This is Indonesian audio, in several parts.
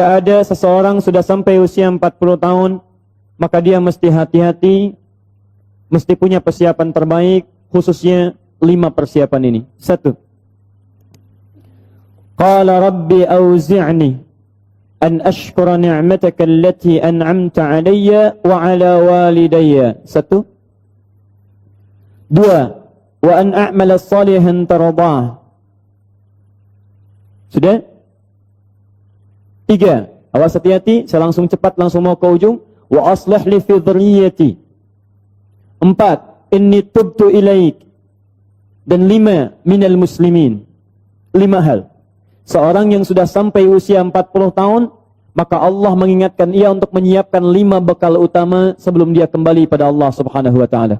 ada seseorang sudah sampai usia 40 tahun, maka dia mesti hati-hati, mesti punya persiapan terbaik, khususnya 5 persiapan ini. 1. Qala rabbi auzi'ni an ashkura ni'mataka allati an'amta 'alayya wa 'ala walidayya. 1. 2. Wa an a'mala salihan tardah. Sudah? 3. Awas hati-hati, saya langsung cepat, langsung mau ke ujung. Wa aslih li fi dhurriyyati. 4. Inni tubtu ilaik. Dan 5. Minal muslimin. 5 hal. Seorang yang sudah sampai usia 40 tahun, maka Allah mengingatkan ia untuk menyiapkan 5 bekal utama sebelum dia kembali pada Allah Subhanahu wa ta'ala.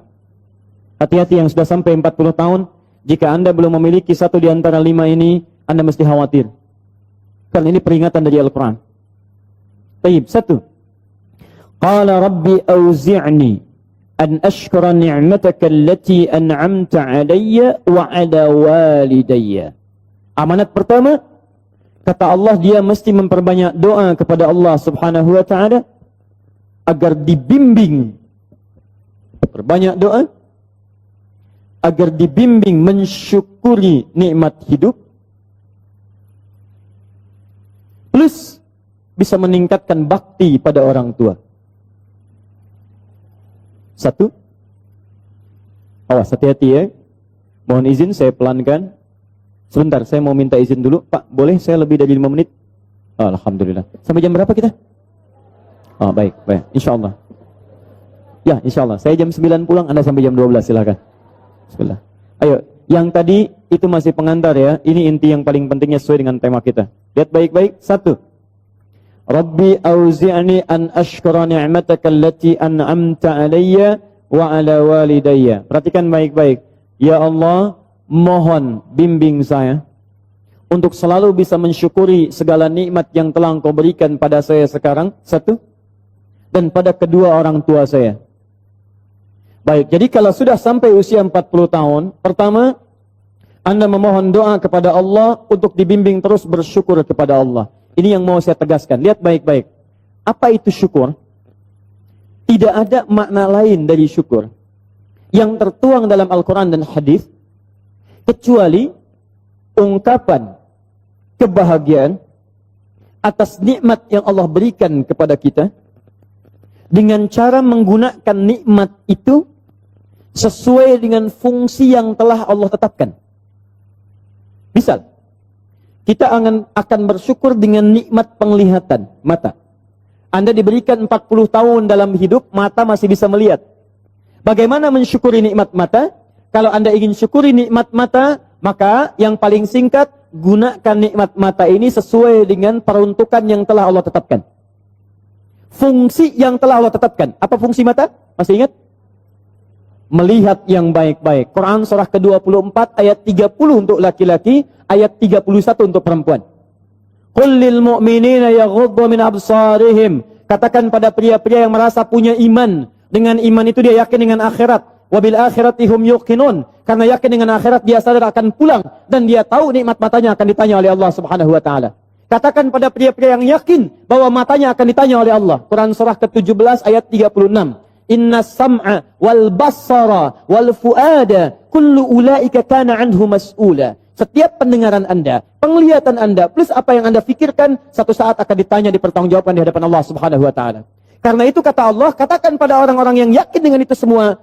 Hati-hati yang sudah sampai 40 tahun, jika Anda belum memiliki satu di antara 5 ini, Anda mesti khawatir. Karena ini peringatan dari Al-Quran. Taib. 1. Qala rabbi auzi'ni an ashkura ni'mataka allati an'amta 'alayya wa 'ala walidayya. Amanat pertama, kata Allah, dia mesti memperbanyak doa kepada Allah Subhanahu wa ta'ala agar dibimbing. Perbanyak doa agar dibimbing mensyukuri nikmat hidup, plus bisa meningkatkan bakti pada orang tua. 1. Awas, hati-hati ya. Mohon izin saya pelankan. Sebentar, saya mau minta izin dulu. Pak, boleh saya lebih dari 5 menit? Oh, alhamdulillah. Sampai jam berapa kita? Oh, baik, baik. Insyaallah. Ya, insyaallah. Saya jam 9 pulang, Anda sampai jam 12, silakan. Bismillah. Ayo, yang tadi itu masih pengantar ya. Ini inti yang paling pentingnya sesuai dengan tema kita. Lihat baik-baik. 1. Rabbi auzi'ni an ashkura ni'mataka allati an'amta 'alayya wa 'ala walidayya. Perhatikan baik-baik. Ya Allah, mohon bimbing saya untuk selalu bisa mensyukuri segala nikmat yang telah Engkau berikan pada saya sekarang. 1. Dan pada kedua orang tua saya. Baik, jadi kalau sudah sampai usia 40 tahun, pertama, Anda memohon doa kepada Allah untuk dibimbing terus bersyukur kepada Allah. Ini yang mau saya tegaskan. Lihat baik-baik. Apa itu syukur? Tidak ada makna lain dari syukur yang tertuang dalam Al-Quran dan hadis kecuali ungkapan kebahagiaan atas nikmat yang Allah berikan kepada kita dengan cara menggunakan nikmat itu sesuai dengan fungsi yang telah Allah tetapkan. Misal, kita akan bersyukur dengan nikmat penglihatan mata. Anda diberikan 40 tahun dalam hidup, mata masih bisa melihat. Bagaimana mensyukuri nikmat mata? Kalau Anda ingin syukuri nikmat mata, maka yang paling singkat, gunakan nikmat mata ini sesuai dengan peruntukan yang telah Allah tetapkan. Fungsi yang telah Allah tetapkan. Apa fungsi mata? Masih ingat? Melihat yang baik-baik. Quran surah ke-24 ayat 30 untuk laki-laki, ayat 31 untuk perempuan. Qul lil mu'minina yaghuddu min absarihim. Katakan pada pria-pria yang merasa punya iman. Dengan iman itu dia yakin dengan akhirat. Wabil akhirati hum yuqinun. Karena yakin dengan akhirat dia sadar akan pulang. Dan dia tahu nikmat matanya akan ditanya oleh Allah Subhanahu wa ta'ala. Katakan pada pria-pria yang yakin bahwa matanya akan ditanya oleh Allah. Quran surah ke-17 ayat 36. Inna sam'a wal basara wal fuada kullu ulaika kana anhu mas'ula. Setiap pendengaran Anda, penglihatan Anda, plus apa yang Anda fikirkan, satu saat akan ditanya, dipertanggungjawabkan di hadapan Allah Subhanahu wa ta'ala. Karena itu kata Allah, katakan pada orang-orang yang yakin dengan itu semua,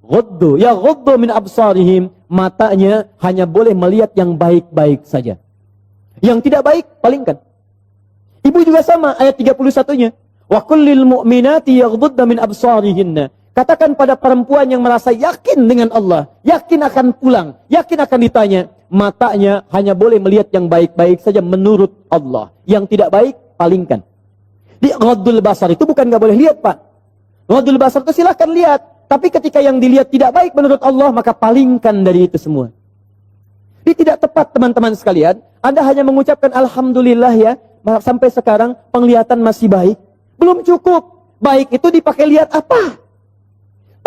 ghuddu min absarihim, matanya hanya boleh melihat yang baik-baik saja. Yang tidak baik, palingkan. Ibu juga sama, ayat 31-nya. Wa kullil mu'minati yaghdudna min absarihinna. Katakan pada perempuan yang merasa yakin dengan Allah, yakin akan pulang, yakin akan ditanya, matanya hanya boleh melihat yang baik-baik saja menurut Allah. Yang tidak baik, palingkan. Di ghaddul basar itu bukan nggak boleh lihat, Pak. Ghaddul basar itu silahkan lihat. Tapi ketika yang dilihat tidak baik menurut Allah, maka palingkan dari itu semua. Ini tidak tepat, teman-teman sekalian. Anda hanya mengucapkan Alhamdulillah ya, sampai sekarang penglihatan masih baik. Belum cukup. Baik itu dipakai lihat apa?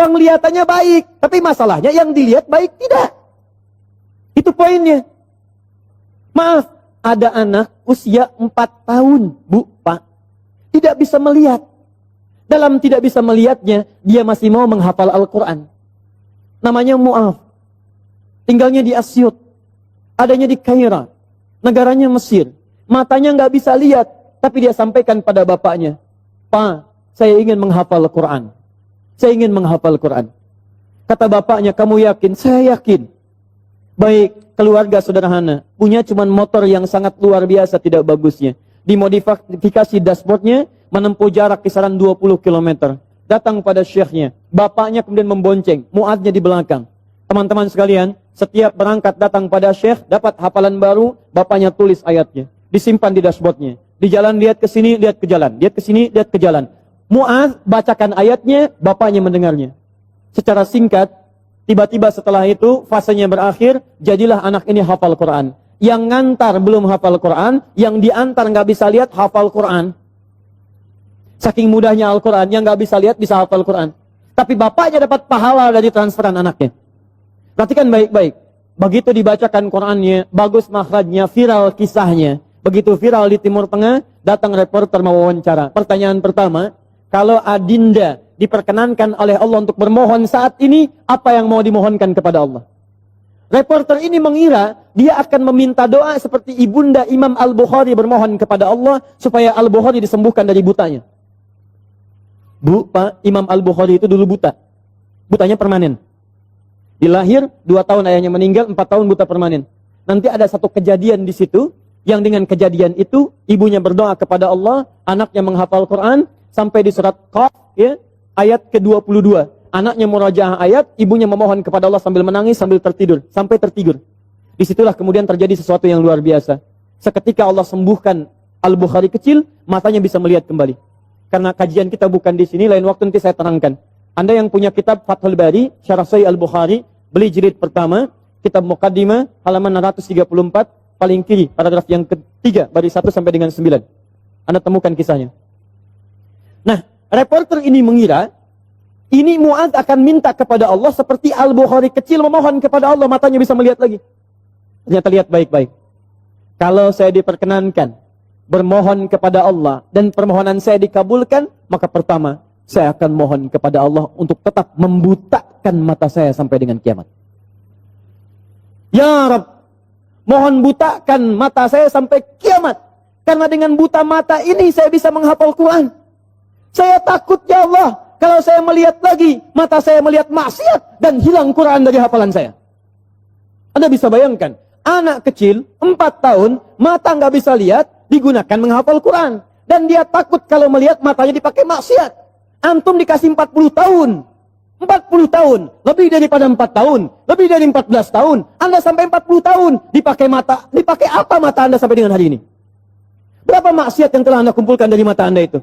Penglihatannya baik. Tapi masalahnya yang dilihat baik tidak. Itu poinnya. Maaf, ada anak usia 4 tahun, Bu, Pak. Tidak bisa melihat. Dalam tidak bisa melihatnya, dia masih mau menghafal Al-Quran. Namanya Mu'af. Tinggalnya di Asyut. Adanya di Kaira. Negaranya Mesir. Matanya nggak bisa lihat. Tapi dia sampaikan pada bapaknya, Pak, saya ingin menghafal Quran. Saya ingin menghafal Quran. Kata bapaknya, kamu yakin? Saya yakin. Baik, keluarga sederhana. Punya cuman motor yang sangat luar biasa tidak bagusnya. Dimodifikasi dashboardnya, menempuh jarak kisaran 20 km. Datang pada syekhnya. Bapaknya kemudian membonceng. Mu'adnya di belakang. Teman-teman sekalian, setiap berangkat datang pada syekh, dapat hafalan baru, bapaknya tulis ayatnya. Disimpan di dashboardnya. Di jalan lihat ke sini, lihat ke jalan. Lihat ke sini, lihat ke jalan. Mu'adz bacakan ayatnya, bapaknya mendengarnya. Secara singkat, tiba-tiba setelah itu, fasenya berakhir, jadilah anak ini hafal Quran. Yang ngantar belum hafal Quran, yang diantar nggak bisa lihat, hafal Quran. Saking mudahnya Al-Quran, yang nggak bisa lihat, bisa hafal Quran. Tapi bapaknya dapat pahala dari transferan anaknya. Perhatikan baik-baik. Begitu dibacakan Qurannya, bagus makhrajnya, viral kisahnya. Begitu viral di Timur Tengah, datang reporter mau wawancara. Pertanyaan pertama, kalau Adinda diperkenankan oleh Allah untuk bermohon saat ini, apa yang mau dimohonkan kepada Allah? Reporter ini mengira dia akan meminta doa seperti ibunda Imam Al-Bukhari bermohon kepada Allah supaya Al-Bukhari disembuhkan dari butanya. Bu, Pak, Imam Al-Bukhari itu dulu buta. Butanya permanen. Dilahir, 2 tahun ayahnya meninggal, 4 tahun buta permanen. Nanti ada satu kejadian di situ, yang dengan kejadian itu, ibunya berdoa kepada Allah, anaknya menghafal Quran, sampai di surat Qaf, ya, ayat ke-22. Anaknya murajaah ayat, ibunya memohon kepada Allah sambil menangis, sambil tertidur, sampai tertidur. Disitulah kemudian terjadi sesuatu yang luar biasa. Seketika Allah sembuhkan Al-Bukhari kecil, matanya bisa melihat kembali. Karena kajian kita bukan di sini, lain waktu nanti saya terangkan. Anda yang punya kitab Fathul Bari, Syarah Sahih Al-Bukhari, beli jilid pertama, kitab Muqaddimah, halaman 634, paling kiri, paragraf yang ketiga, dari 1 sampai dengan 9. Anda temukan kisahnya. Nah, reporter ini mengira, ini Mu'adz akan minta kepada Allah seperti Al-Bukhari kecil memohon kepada Allah, matanya bisa melihat lagi. Ternyata lihat baik-baik. Kalau saya diperkenankan bermohon kepada Allah dan permohonan saya dikabulkan, maka pertama, saya akan mohon kepada Allah untuk tetap membutakan mata saya sampai dengan kiamat. Ya Rabb, mohon butakan mata saya sampai kiamat. Karena dengan buta mata ini saya bisa menghafal Quran. Saya takut ya Allah, kalau saya melihat lagi, mata saya melihat maksiat dan hilang Quran dari hafalan saya. Anda bisa bayangkan, anak kecil 4 tahun, mata nggak bisa lihat, digunakan menghafal Quran. Dan dia takut kalau melihat matanya dipakai maksiat. Antum dikasih 40 tahun. 40 tahun. Lebih daripada 4 tahun. Lebih dari 14 tahun. Anda sampai 40 tahun. Dipakai mata. Dipakai apa mata Anda sampai dengan hari ini? Berapa maksiat yang telah Anda kumpulkan dari mata Anda itu?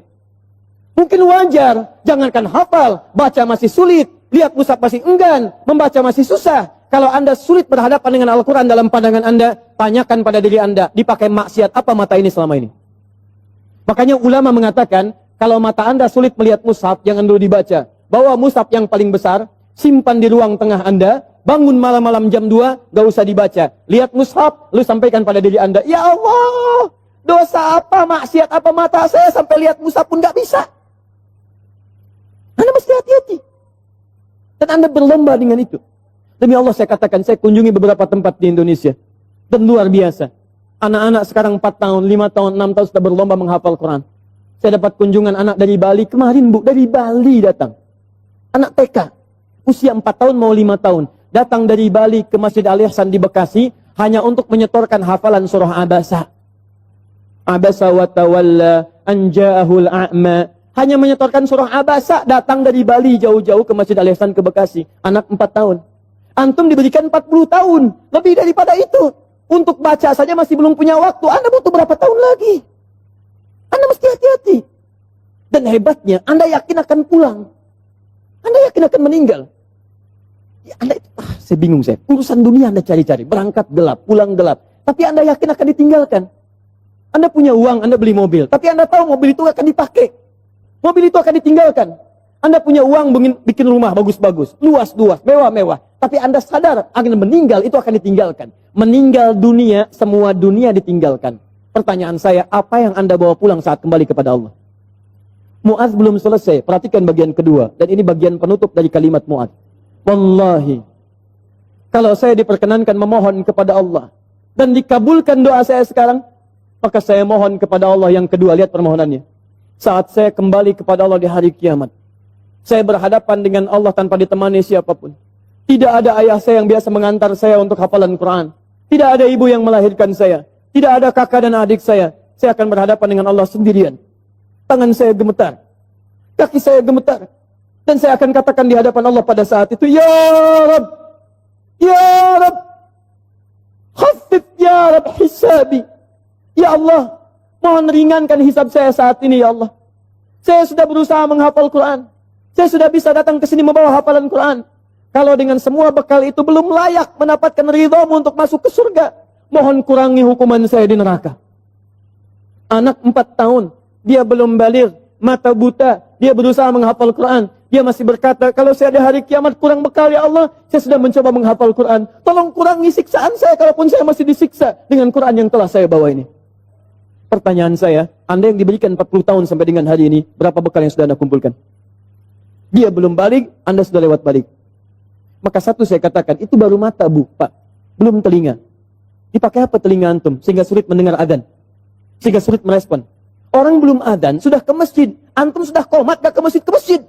Mungkin wajar. Jangankan hafal. Baca masih sulit. Lihat mushaf masih enggan. Membaca masih susah. Kalau Anda sulit berhadapan dengan Al-Quran dalam pandangan Anda, tanyakan pada diri Anda, dipakai maksiat apa mata ini selama ini? Makanya ulama mengatakan, kalau mata Anda sulit melihat mushaf, jangan dulu dibaca. Bawa mushaf yang paling besar, simpan di ruang tengah Anda, bangun malam-malam jam 2, gak usah dibaca. Lihat mushaf, lu sampaikan pada diri Anda, ya Allah, dosa apa, maksiat apa mata saya sampai lihat mushaf pun gak bisa. Anda mesti hati-hati. Dan Anda berlomba dengan itu. Demi Allah saya katakan, saya kunjungi beberapa tempat di Indonesia. Dan luar biasa. Anak-anak sekarang 4 tahun, 5 tahun, 6 tahun sudah berlomba menghafal Quran. Saya dapat kunjungan anak dari Bali. Kemarin Bu, dari Bali datang. Anak TK. Usia 4 tahun mau 5 tahun. Datang dari Bali ke Masjid Al-Ihsan di Bekasi. Hanya untuk menyetorkan hafalan surah Abasa. Abasa wa tawalla anja'ahul a'ma. Hanya menyetorkan surah Abasa. Datang dari Bali jauh-jauh ke Masjid Al-Ihsan ke Bekasi. Anak 4 tahun. Antum diberikan 40 tahun. Lebih daripada itu. Untuk baca saja masih belum punya waktu. Anda butuh berapa tahun lagi? Anda mesti hati-hati. Dan hebatnya, Anda yakin akan pulang. Anda yakin akan meninggal. Ya, Anda itu, saya bingung saya. Urusan dunia Anda cari-cari. Berangkat gelap, pulang gelap. Tapi Anda yakin akan ditinggalkan. Anda punya uang, Anda beli mobil. Tapi Anda tahu mobil itu akan dipakai. Mobil itu akan ditinggalkan. Anda punya uang bikin rumah bagus-bagus, luas-luas, mewah-mewah. Tapi Anda sadar akan meninggal itu akan ditinggalkan. Meninggal dunia, semua dunia ditinggalkan. Pertanyaan saya, apa yang Anda bawa pulang saat kembali kepada Allah? Mu'adz belum selesai. Perhatikan bagian kedua. Dan ini bagian penutup dari kalimat Mu'adz. Wallahi, kalau saya diperkenankan memohon kepada Allah dan dikabulkan doa saya sekarang, maka saya mohon kepada Allah yang kedua. Lihat permohonannya. Saat saya kembali kepada Allah di hari kiamat, saya berhadapan dengan Allah tanpa ditemani siapapun. Tidak ada ayah saya yang biasa mengantar saya untuk hafalan Quran. Tidak ada ibu yang melahirkan saya. Tidak ada kakak dan adik saya. Saya akan berhadapan dengan Allah sendirian. Tangan saya gemetar. Kaki saya gemetar. Dan saya akan katakan di hadapan Allah pada saat itu, Ya Rabb, Ya Rabb, khaffif Ya Rabb hisabi. Ya Allah, mohon ringankan hisab saya saat ini ya Allah. Saya sudah berusaha menghafal Quran. Saya sudah bisa datang ke sini membawa hafalan Quran. Kalau dengan semua bekal itu belum layak mendapatkan ridhamu untuk masuk ke surga, mohon kurangi hukuman saya di neraka. Anak 4 tahun, dia belum baligh, mata buta, dia berusaha menghafal Quran. Dia masih berkata, kalau saya di hari kiamat kurang bekal ya Allah, saya sudah mencoba menghafal Quran. Tolong kurangi siksaan saya kalaupun saya masih disiksa dengan Quran yang telah saya bawa ini. Pertanyaan saya, Anda yang diberikan 40 tahun sampai dengan hari ini, berapa bekal yang sudah Anda kumpulkan? Dia belum balik, Anda sudah lewat balik. Maka satu saya katakan, itu baru mata Bu, Pak. Belum telinga. Dipakai apa telinga antum? Sehingga sulit mendengar adzan. Sehingga sulit merespon. Orang belum adzan, sudah ke masjid. Antum sudah komat, gak ke masjid, ke masjid.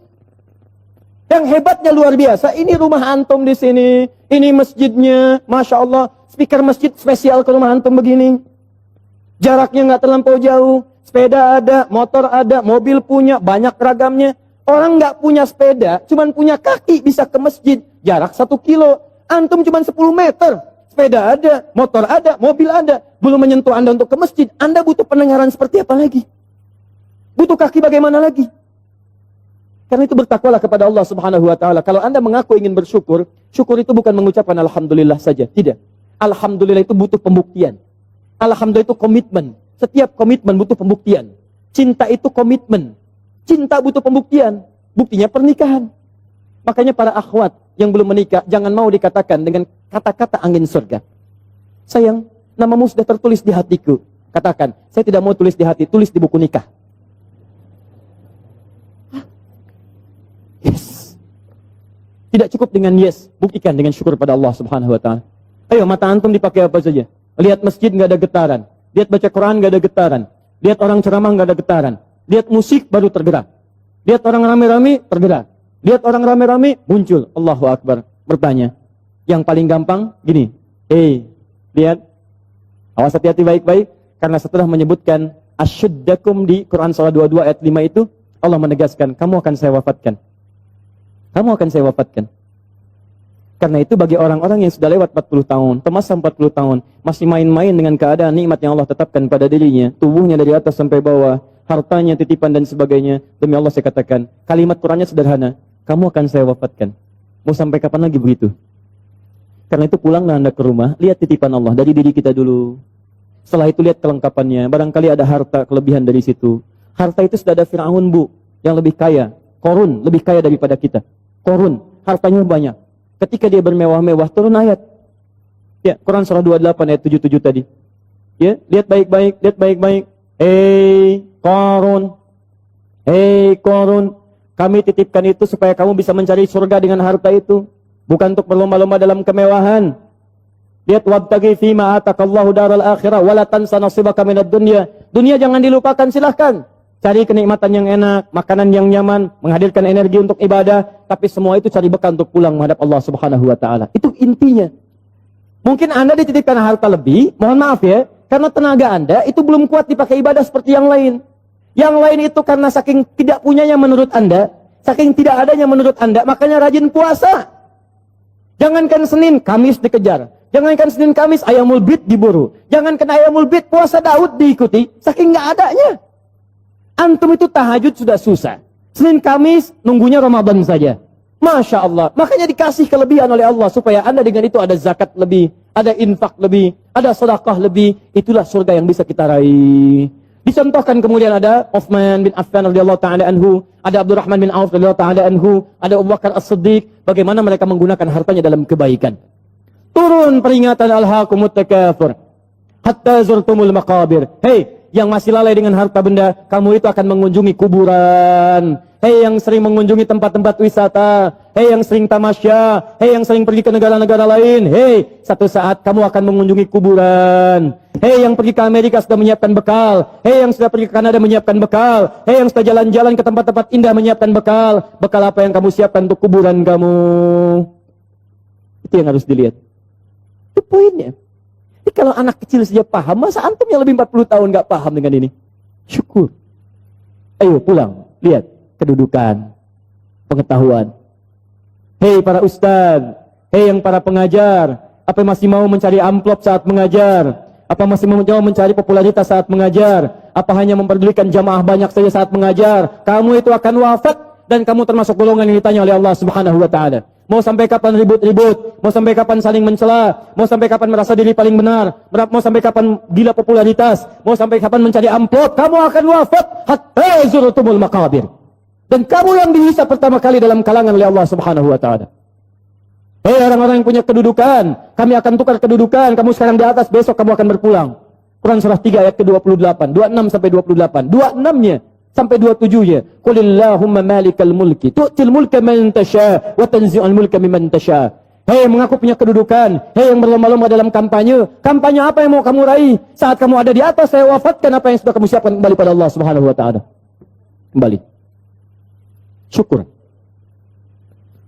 Yang hebatnya luar biasa, ini rumah antum di sini. Ini masjidnya, Masya Allah. Speaker masjid spesial ke rumah antum begini. Jaraknya gak terlampau jauh. Sepeda ada, motor ada, mobil punya, banyak ragamnya. Orang nggak punya sepeda, cuman punya kaki bisa ke masjid, jarak 1 kilo. Antum cuman 10 meter. Sepeda ada, motor ada, mobil ada. Belum menyentuh Anda untuk ke masjid. Anda butuh pendengaran seperti apa lagi? Butuh kaki bagaimana lagi? Karena itu bertakwalah kepada Allah Subhanahu wa taala. Kalau Anda mengaku ingin bersyukur, syukur itu bukan mengucapkan alhamdulillah saja, tidak. Alhamdulillah itu butuh pembuktian. Alhamdulillah itu komitmen. Setiap komitmen butuh pembuktian. Cinta itu komitmen. Cinta butuh pembuktian. Buktinya pernikahan. Makanya para akhwat yang belum menikah, jangan mau dikatakan dengan kata-kata angin surga. Sayang, namamu sudah tertulis di hatiku. Katakan, saya tidak mau tulis di hati, tulis di buku nikah. Yes. Tidak cukup dengan yes, buktikan dengan syukur pada Allah Subhanahu wa taala. Ayo, mata antum dipakai apa saja? Lihat masjid nggak ada getaran. Lihat baca Quran nggak ada getaran. Lihat orang ceramah nggak ada getaran. Lihat musik baru tergerak. Lihat orang rame-rame tergerak. Lihat orang rame-rame muncul. Allahu Akbar. Bertanya. Yang paling gampang gini. Lihat. Awas hati-hati baik-baik. Karena setelah menyebutkan asyuddakum di Quran surah 22 ayat 5 itu, Allah menegaskan, kamu akan saya wafatkan. Kamu akan saya wafatkan. Karena itu bagi orang-orang yang sudah lewat 40 tahun, termasuk 40 tahun, masih main-main dengan keadaan nikmat yang Allah tetapkan pada dirinya, tubuhnya dari atas sampai bawah, hartanya, titipan dan sebagainya. Demi Allah saya katakan, kalimat Qurannya sederhana, kamu akan saya wafatkan. Mau sampai kapan lagi begitu? Karena itu pulanglah Anda ke rumah, lihat titipan Allah dari diri kita dulu. Setelah itu lihat kelengkapannya, barangkali ada harta kelebihan dari situ. Harta itu sudah ada Fir'aun Bu, yang lebih kaya. Korun, lebih kaya daripada kita. Korun, hartanya banyak. Ketika dia bermewah-mewah, turun ayat. Ya, Quran surah 28 ayat 77 tadi. Ya, lihat baik-baik, lihat baik-baik. Korun, kami titipkan itu supaya kamu bisa mencari surga dengan harta itu. Bukan untuk berlomba-lomba dalam kemewahan. Lihat, wabtaghi fima atakallahu daral akhirah, wala tansa nasibaka minad dunya. Dunia jangan dilupakan, silahkan. Cari kenikmatan yang enak, makanan yang nyaman, menghadirkan energi untuk ibadah, tapi semua itu cari bekal untuk pulang menghadap Allah Subhanahu wa taala. Itu intinya. Mungkin Anda dititipkan harta lebih, mohon maaf ya, karena tenaga Anda itu belum kuat dipakai ibadah seperti yang lain. Yang lain itu karena saking tidak punyanya menurut Anda, saking tidak adanya menurut Anda, makanya rajin puasa. Jangankan Senin, Kamis dikejar. Jangankan Senin, Kamis, ayamul bid diburu. Jangankan ayamul bid, puasa Daud diikuti, saking nggak adanya. Antum itu tahajud sudah susah. Senin Kamis nunggunya Ramadan saja. Masya Allah. Makanya dikasih kelebihan oleh Allah supaya Anda dengan itu ada zakat lebih, ada infak lebih, ada sedekah lebih. Itulah surga yang bisa kita raih. Dicontohkan kemudian ada Utsman bin Affan radhiyallahu taala anhu, ada Abdurrahman bin Auf radhiyallahu taala anhu, ada Abu Bakar As-Siddiq, bagaimana mereka menggunakan hartanya dalam kebaikan. Turun peringatan alhaakumut takatsur hatta zurtumul maqabir. Hei, yang masih lalai dengan harta benda, kamu itu akan mengunjungi kuburan. Hei yang sering mengunjungi tempat-tempat wisata, hei yang sering tamasya, hei yang sering pergi ke negara-negara lain, hei, satu saat kamu akan mengunjungi kuburan. Hei yang pergi ke Amerika sudah menyiapkan bekal, hei yang sudah pergi ke Kanada menyiapkan bekal, hei yang sudah jalan-jalan ke tempat-tempat indah menyiapkan bekal. Bekal apa yang kamu siapkan untuk kuburan kamu? Itu yang harus dilihat. Itu poinnya. Jadi kalau anak kecil saja paham, masa antum yang lebih 40 tahun gak paham dengan ini? Syukur. Ayo pulang, lihat kedudukan, pengetahuan. Hei para ustaz, hei yang para pengajar, apa masih mau mencari amplop saat mengajar? Apa masih mau mencari popularitas saat mengajar? Apa hanya memperdulikan jamaah banyak saja saat mengajar? Kamu itu akan wafat dan kamu termasuk golongan yang ditanya oleh Allah Subhanahu wa taala. Mau sampai kapan ribut-ribut? Mau sampai kapan saling mencela? Mau sampai kapan merasa diri paling benar? Mau sampai kapan gila popularitas? Mau sampai kapan mencari amplop? Kamu akan wafat hatta zurtumul maqabir. Dan kamu yang dihisab pertama kali dalam kalangan oleh Allah Subhanahu wa taala. Hei orang-orang yang punya kedudukan, kami akan tukar kedudukan. Kamu sekarang di atas, besok kamu akan berpulang. Quran surah 3 ayat ke-28, 26 sampai 28. 26-nya sampai 27-nya. Qulillahumma malikal mulki tu'til mulka man tasha wa tanzi'ul mulka mimman tasha. Hei mengaku punya kedudukan, hei yang berlomba-lomba dalam kampanye. Kampanye apa yang mau kamu raih? Saat kamu ada di atas, saya wafatkan apa yang sudah kamu siapkan kembali pada Allah Subhanahu wa taala. Kembali. Syukur.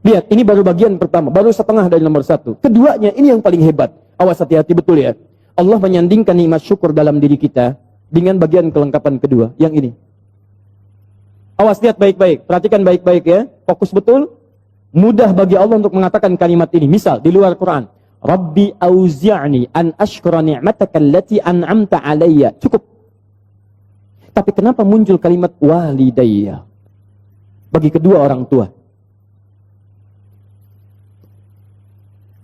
Lihat, ini baru bagian pertama, baru setengah dari nomor 1. Keduanya, ini yang paling hebat. Awas, hati-hati betul ya. Allah menyandingkan nikmat syukur dalam diri kita dengan bagian kelengkapan kedua, yang ini. Awas, lihat baik-baik, perhatikan baik-baik ya. Fokus betul. Mudah bagi Allah untuk mengatakan kalimat ini. Misal, di luar Quran. Rabbi auzi'ni an ashkura ni'mataka allati an'amta alayya. Cukup. Tapi kenapa muncul kalimat walidayya? Bagi kedua orang tua.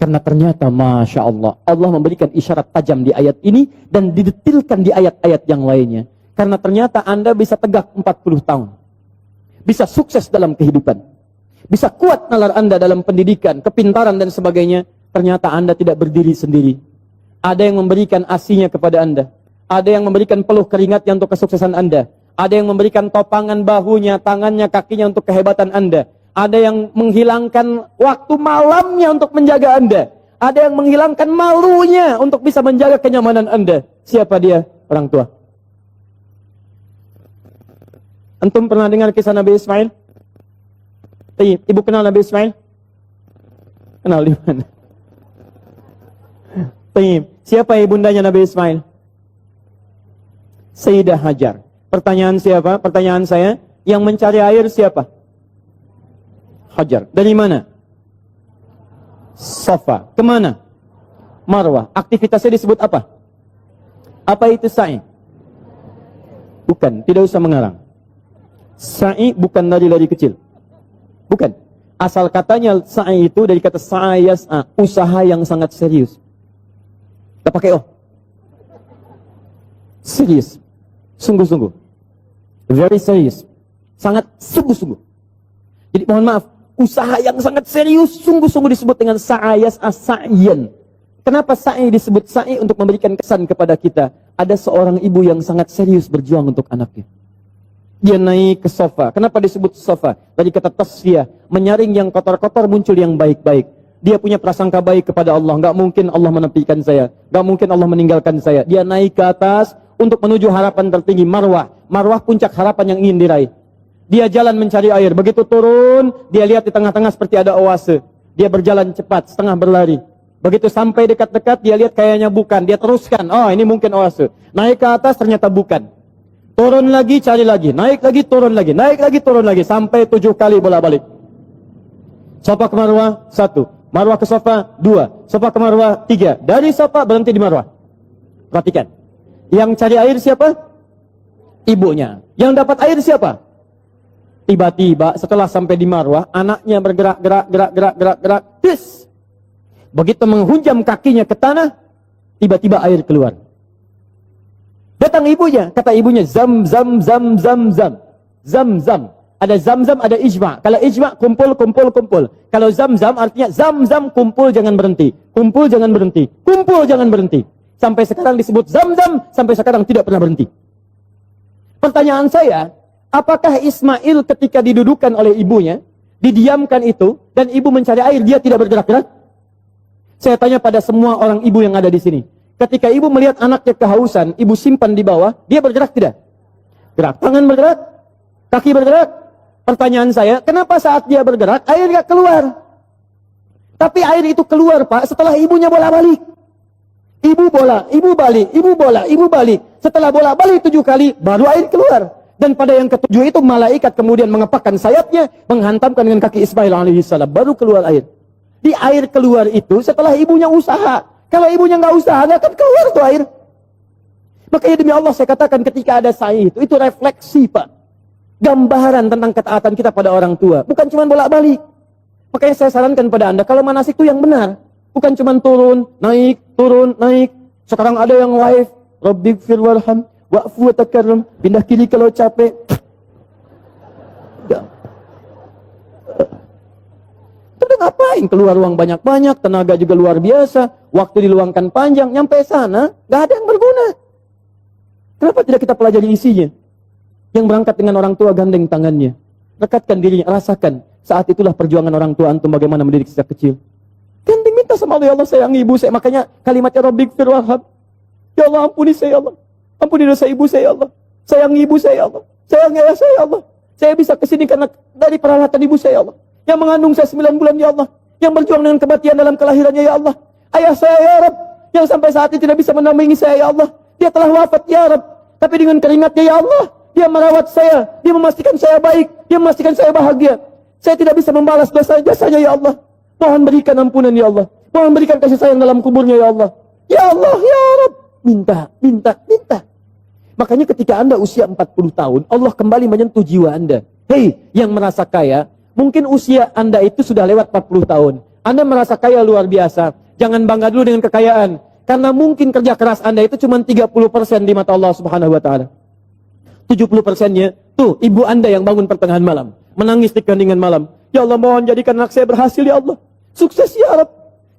Karena ternyata Masya Allah, Allah memberikan isyarat tajam di ayat ini dan didetilkan di ayat-ayat yang lainnya. Karena ternyata Anda bisa tegak 40 tahun. Bisa sukses dalam kehidupan. Bisa kuat nalar Anda dalam pendidikan, kepintaran dan sebagainya. Ternyata Anda tidak berdiri sendiri. Ada yang memberikan asinya kepada Anda. Ada yang memberikan peluh keringatnya untuk kesuksesan Anda. Ada yang memberikan topangan bahunya, tangannya, kakinya untuk kehebatan Anda. Ada yang menghilangkan waktu malamnya untuk menjaga Anda. Ada yang menghilangkan malunya untuk bisa menjaga kenyamanan Anda. Siapa dia? Orang tua. Antum pernah dengar kisah Nabi Ismail? Ibu kenal Nabi Ismail? Kenal di mana? Siapa ibundanya Nabi Ismail? Sayyidah Hajar. Pertanyaan siapa? Pertanyaan saya, yang mencari air siapa? Hajar. Dari mana? Safa. Kemana? Marwah. Aktivitasnya disebut apa? Apa itu sa'i? Bukan, tidak usah mengarang. Sa'i bukan lari-lari kecil. Bukan. Asal katanya sa'i itu dari kata sa'a yas'a, usaha yang sangat serius. Kita pakai oh. Serius. Sungguh-sungguh. Very serious. Sangat sungguh-sungguh. Jadi mohon maaf, usaha yang sangat serius, sungguh-sungguh disebut dengan sa'ayas as-sa'yan. Kenapa sa'i disebut sa'i? Untuk memberikan kesan kepada kita. Ada seorang ibu yang sangat serius berjuang untuk anaknya. Dia naik ke sofa. Kenapa disebut sofa? Dari kata tasfiyah. Menyaring yang kotor-kotor, muncul yang baik-baik. Dia punya prasangka baik kepada Allah. Gak mungkin Allah menepikan saya. Gak mungkin Allah meninggalkan saya. Dia naik ke atas untuk menuju harapan tertinggi, marwah. Marwah puncak harapan yang ingin diraih. Dia jalan mencari air. Begitu turun, dia lihat di tengah-tengah seperti ada oase. Dia berjalan cepat, setengah berlari. Begitu sampai dekat-dekat, dia lihat kayaknya bukan. Dia teruskan, oh ini mungkin oase. Naik ke atas, ternyata bukan. Turun lagi, cari lagi. Naik lagi, turun lagi. Naik lagi, turun lagi. Sampai 7 kali bolak-balik. Sofa ke marwah, 1. Marwah ke sofa, 2. Sofa ke marwah, 3. Dari sofa berhenti di marwah. Perhatikan. Yang cari air siapa? Ibunya. Yang dapat air siapa? Tiba-tiba setelah sampai di marwah, anaknya bergerak. Tis. Begitu menghunjam kakinya ke tanah, tiba-tiba air keluar. Datang ibunya, kata ibunya, zam, zam, zam, zam, zam. Zam, zam. Ada zam, zam, ada ijma. Kalau ijma, kumpul, kumpul, kumpul. Kalau zam, zam, artinya zam, zam, kumpul, jangan berhenti. Kumpul, jangan berhenti. Kumpul, jangan berhenti. Sampai sekarang disebut zam, zam, sampai sekarang tidak pernah berhenti. Pertanyaan saya, apakah Ismail ketika didudukan oleh ibunya, didiamkan itu, dan ibu mencari air, dia tidak bergerak-gerak? Saya tanya pada semua orang ibu yang ada di sini. Ketika ibu melihat anaknya kehausan, ibu simpan di bawah, dia bergerak tidak? Gerak. Tangan bergerak? Kaki bergerak? Pertanyaan saya, kenapa saat dia bergerak, air tidak keluar? Tapi air itu keluar, Pak, setelah ibunya bola-balik. Ibu bola, ibu balik, ibu bola, ibu balik. Setelah bola balik 7 kali, baru air keluar. Dan pada yang ke-7 itu, malaikat kemudian mengepakkan sayapnya, menghantamkan dengan kaki Ismail alaihissalam, baru keluar air. Di air keluar itu setelah ibunya usaha. Kalau ibunya nggak usaha, nggak akan keluar tuh air. Makanya demi Allah saya katakan ketika ada sa'i itu refleksi, Pak. Gambaran tentang ketaatan kita pada orang tua. Bukan cuma bolak-balik. Makanya saya sarankan pada Anda, kalau manasik itu yang benar. Bukan cuma turun, naik, turun, naik. Sekarang ada yang wa'if. Rabbighfir warham, wa'fu wa takarram. Pindah kiri kalau capek. Udah ngapain? Keluar uang banyak-banyak, tenaga juga luar biasa, waktu diluangkan panjang, nyampe sana, gak ada yang berguna. Kenapa tidak kita pelajari isinya? Yang berangkat dengan orang tua gandeng tangannya, rekatkan dirinya, rasakan. Saat itulah perjuangan orang tua antum bagaimana mendidik sejak kecil. Gandeng minta sama Allah, ya Allah sayang ibu saya. Makanya kalimatnya Rabbighfir warham. Ya Allah ampuni saya, ya Allah. Ampuni dosa ibu saya, ya Allah. Sayang ibu saya, ya Allah. Sayang ayah saya, ya Allah. Saya bisa kesini karena dari peralatan ibu saya, ya Allah. Yang mengandung saya 9 bulan, ya Allah. Yang berjuang dengan kematian dalam kelahirannya, ya Allah. Ayah saya, ya Rabb, yang sampai saat ini tidak bisa menampingi saya, ya Allah. Dia telah wafat, ya Rabb. Tapi dengan keringatnya, ya Allah, dia merawat saya. Dia memastikan saya baik. Dia memastikan saya bahagia. Saya tidak bisa membalas dosa-jasanya, ya Allah. Mohon berikan ampunan, ya Allah. Mohon berikan kasih sayang dalam kuburnya, ya Allah. Ya Allah, ya Rabb. Minta, minta, minta. Makanya ketika Anda usia 40 tahun, Allah kembali menyentuh jiwa Anda. Hei, yang merasa kaya, mungkin usia Anda itu sudah lewat 40 tahun. Anda merasa kaya luar biasa. Jangan bangga dulu dengan kekayaan. Karena mungkin kerja keras Anda itu cuma 30% di mata Allah subhanahu wa ta'ala. 70%-nya, tuh ibu Anda yang bangun pertengahan malam. Menangis di keheningan malam. Ya Allah mohon jadikan anak saya berhasil ya Allah. Sukses ya Rabb.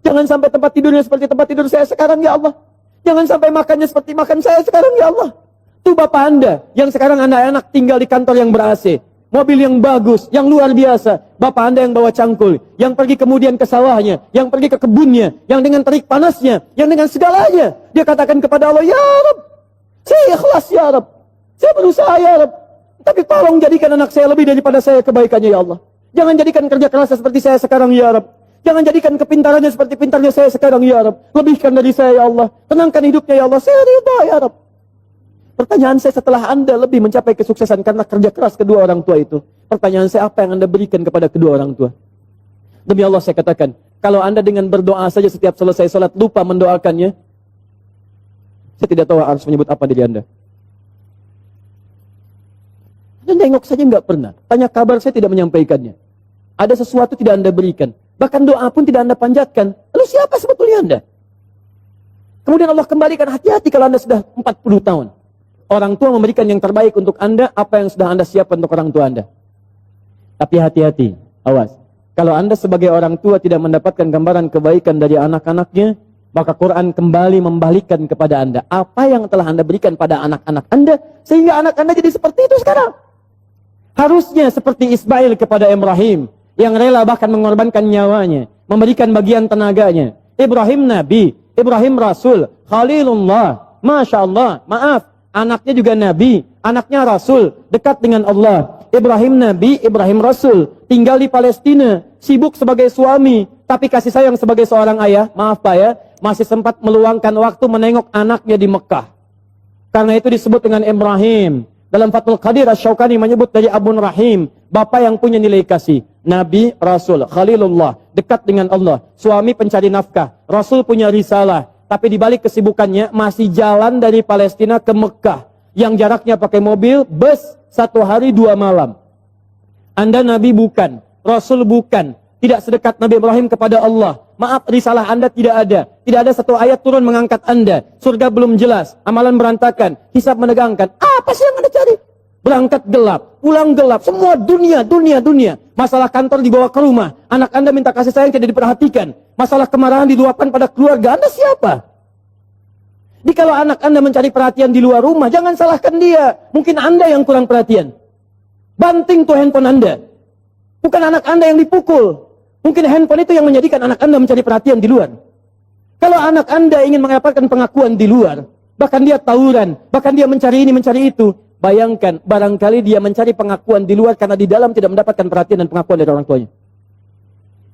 Jangan sampai tempat tidurnya seperti tempat tidur saya sekarang ya Allah. Jangan sampai makannya seperti makan saya sekarang ya Allah. Tuh bapak Anda yang sekarang anak-anak tinggal di kantor yang ber-AC. Mobil yang bagus, yang luar biasa. Bapak Anda yang bawa cangkul, yang pergi kemudian ke sawahnya, yang pergi ke kebunnya, yang dengan terik panasnya, yang dengan segalanya. Dia katakan kepada Allah, ya Rabb, saya ikhlas ya Rabb. Saya berusaha ya Rabb. Tapi tolong jadikan anak saya lebih daripada saya kebaikannya ya Allah. Jangan jadikan kerja kerasnya seperti saya sekarang ya Rabb. Jangan jadikan kepintarannya seperti pintarnya saya sekarang ya Rabb. Lebihkan dari saya ya Allah. Tenangkan hidupnya ya Allah. Saya ridha ya Rabb. Pertanyaan saya setelah Anda lebih mencapai kesuksesan karena kerja keras kedua orang tua itu. Pertanyaan saya, apa yang Anda berikan kepada kedua orang tua? Demi Allah saya katakan, kalau Anda dengan berdoa saja setiap selesai salat lupa mendoakannya, saya tidak tahu harus menyebut apa diri Anda. Anda nengok saja nggak pernah. Tanya kabar saya tidak menyampaikannya. Ada sesuatu tidak Anda berikan. Bahkan doa pun tidak Anda panjatkan. Lalu siapa sebetulnya Anda? Kemudian Allah kembalikan, hati-hati kalau Anda sudah 40 tahun. Orang tua memberikan yang terbaik untuk Anda, apa yang sudah Anda siapkan untuk orang tua Anda. Tapi hati-hati, awas. Kalau Anda sebagai orang tua tidak mendapatkan gambaran kebaikan dari anak-anaknya, maka Quran kembali membalikkan kepada Anda. Apa yang telah Anda berikan pada anak-anak Anda, sehingga anak Anda jadi seperti itu sekarang. Harusnya seperti Ismail kepada Ibrahim, yang rela bahkan mengorbankan nyawanya, memberikan bagian tenaganya. Ibrahim Nabi, Ibrahim Rasul, Khalilullah, Masya Allah, maaf. Anaknya juga Nabi, anaknya Rasul, dekat dengan Allah. Ibrahim Nabi, Ibrahim Rasul, tinggal di Palestina, sibuk sebagai suami, tapi kasih sayang sebagai seorang ayah, maaf Pak ya, masih sempat meluangkan waktu menengok anaknya di Mekah. Karena itu disebut dengan Ibrahim. Dalam Fathul Qadir Asy-Syaukani menyebut dari Abun Rahim, bapak yang punya nilai kasih. Nabi, Rasul, Khalilullah, dekat dengan Allah, suami pencari nafkah, Rasul punya risalah. Tapi di balik kesibukannya masih jalan dari Palestina ke Mekah. Yang jaraknya pakai mobil, bus, 1 hari 2 malam. Anda Nabi bukan, Rasul bukan, tidak sedekat Nabi Ibrahim kepada Allah. Maaf, risalah Anda tidak ada. Tidak ada satu ayat turun mengangkat Anda. Surga belum jelas, amalan berantakan, hisab menegangkan. Apa sih yang Anda cari? Berangkat gelap, pulang gelap, semua dunia. Masalah kantor dibawa ke rumah, anak Anda minta kasih sayang tidak diperhatikan. Masalah kemarahan diluapkan pada keluarga. Anda siapa? Jadi kalau anak Anda mencari perhatian di luar rumah, jangan salahkan dia. Mungkin Anda yang kurang perhatian. Banting tuh handphone Anda. Bukan anak Anda yang dipukul. Mungkin handphone itu yang menjadikan anak Anda mencari perhatian di luar. Kalau anak Anda ingin mendapatkan pengakuan di luar, bahkan dia tawuran, bahkan dia mencari ini, mencari itu, bayangkan, barangkali dia mencari pengakuan di luar karena di dalam tidak mendapatkan perhatian dan pengakuan dari orang tuanya.